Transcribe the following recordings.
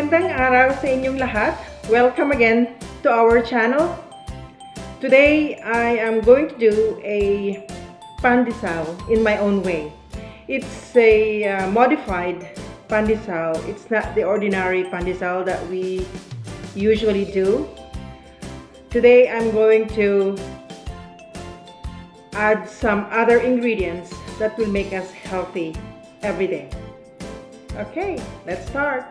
Magandang araw sa inyong lahat. Welcome again to our channel. Today, I am going to do a pandesal in my own way. It's a modified pandesal. It's not the ordinary pandesal that we usually do. Today, I'm going to add some other ingredients that will make us healthy every day. Okay, let's start.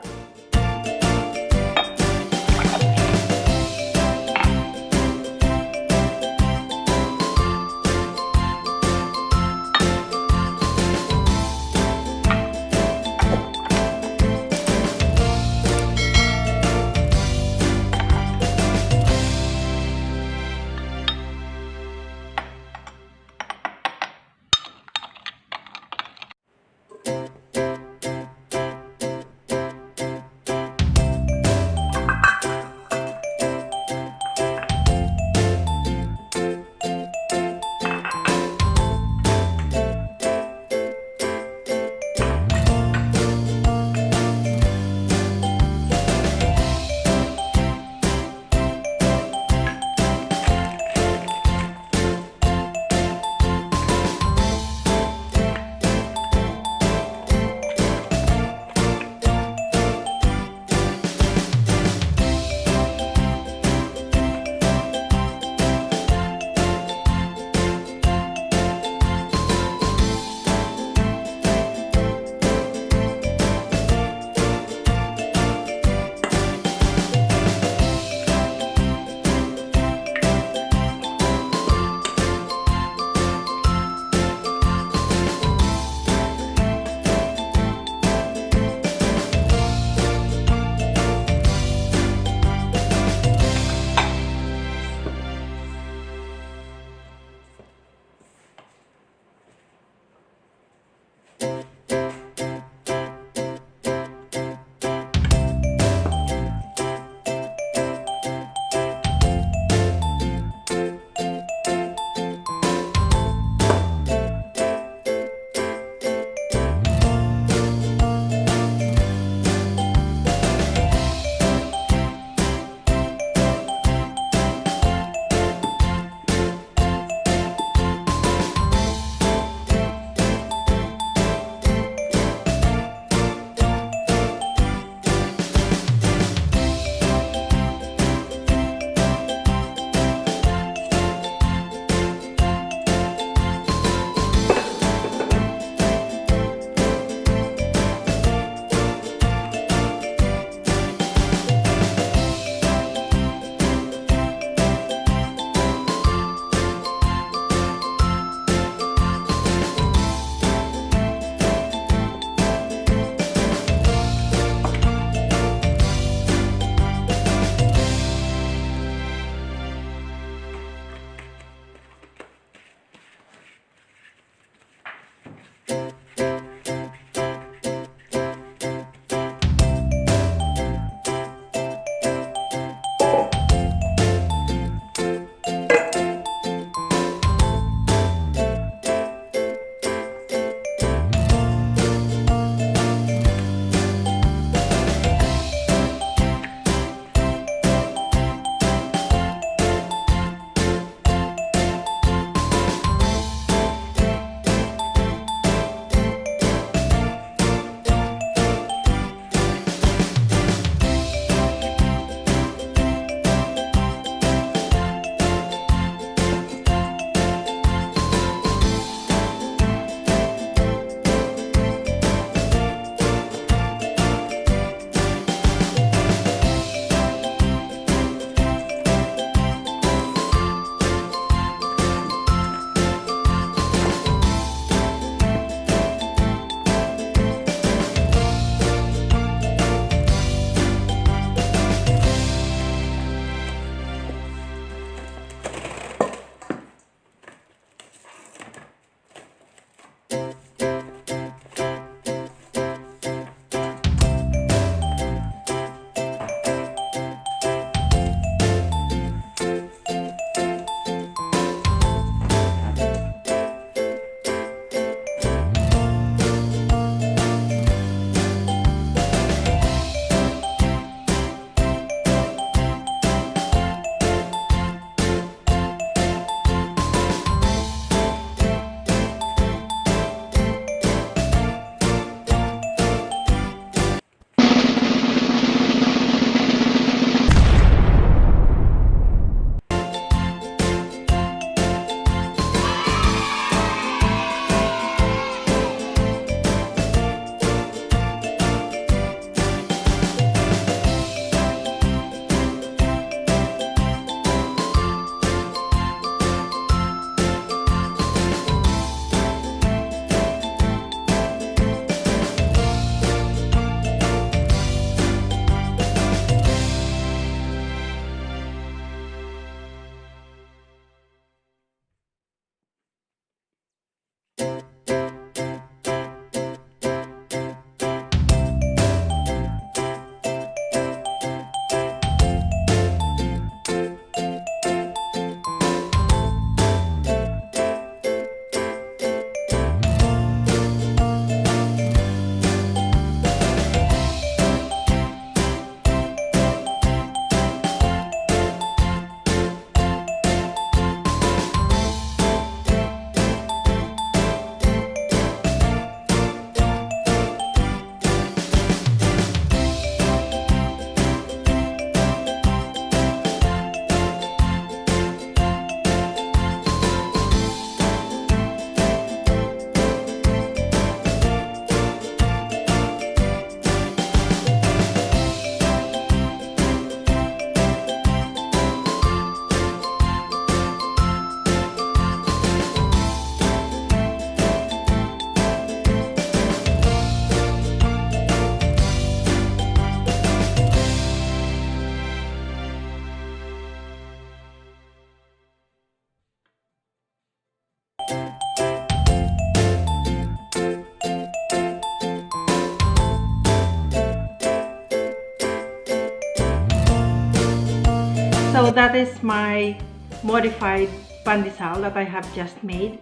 So that is my modified pandesal that I have just made.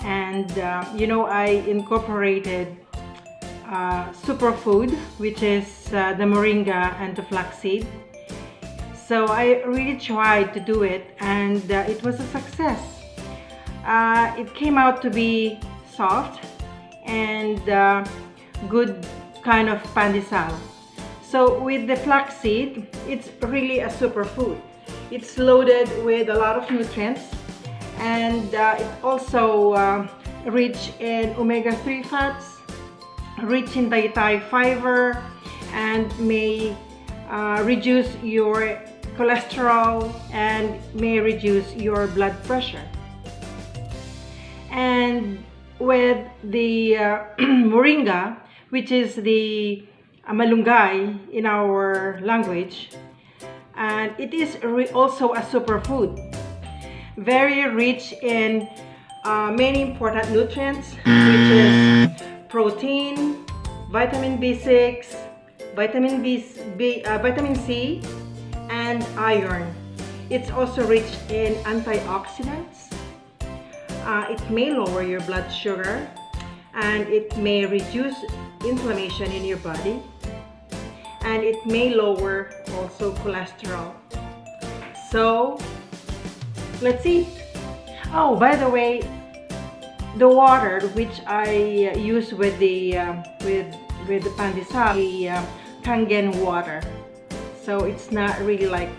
And you know, I incorporated superfood, which is the moringa and the flaxseed. So I really tried to do it, and it was a success. It came out to be soft and good kind of pandesal. So with the flaxseed, it's really a superfood. It's loaded with a lot of nutrients, and it also rich in omega-3 fats, rich in dietary fiber, and may reduce your cholesterol and may reduce your blood pressure. And with the moringa, which is the malunggay in our language, and it is also a superfood, very rich in many important nutrients, which is protein, vitamin B6, vitamin C, and iron. It's also rich in antioxidants. It may lower your blood sugar, and it may reduce inflammation in your body, and it may lower also cholesterol. So let's eat. Oh, by the way, the water which I use with the pandesal, the Kangen water. So it's not really like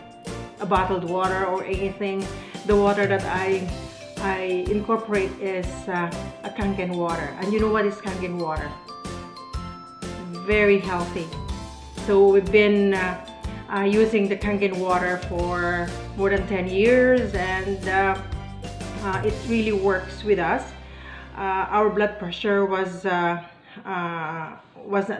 a bottled water or anything. The water that I incorporate is a Kangen water. And you know what is Kangen water? Very healthy. So we've been using the Kangen water for more than 10 years, and it really works with us. Our blood pressure wasn't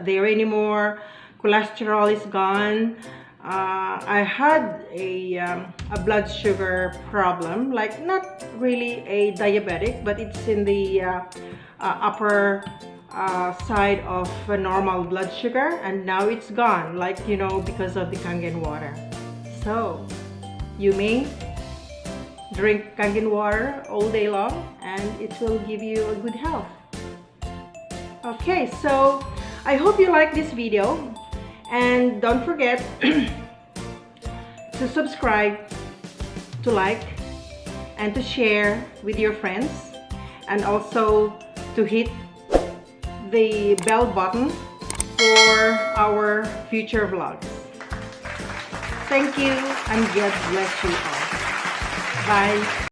there anymore. Cholesterol is gone. I had a blood sugar problem, like not really a diabetic, but it's in the upper side of a normal blood sugar, and now it's gone, like, you know, because of the Kangen water. So you may drink Kangen water all day long, and it will give you a good health. Okay, so I hope you like this video, and don't forget to subscribe, to like, and to share with your friends, and also to hit the bell button for our future vlogs. Thank you, and God bless you all. Bye.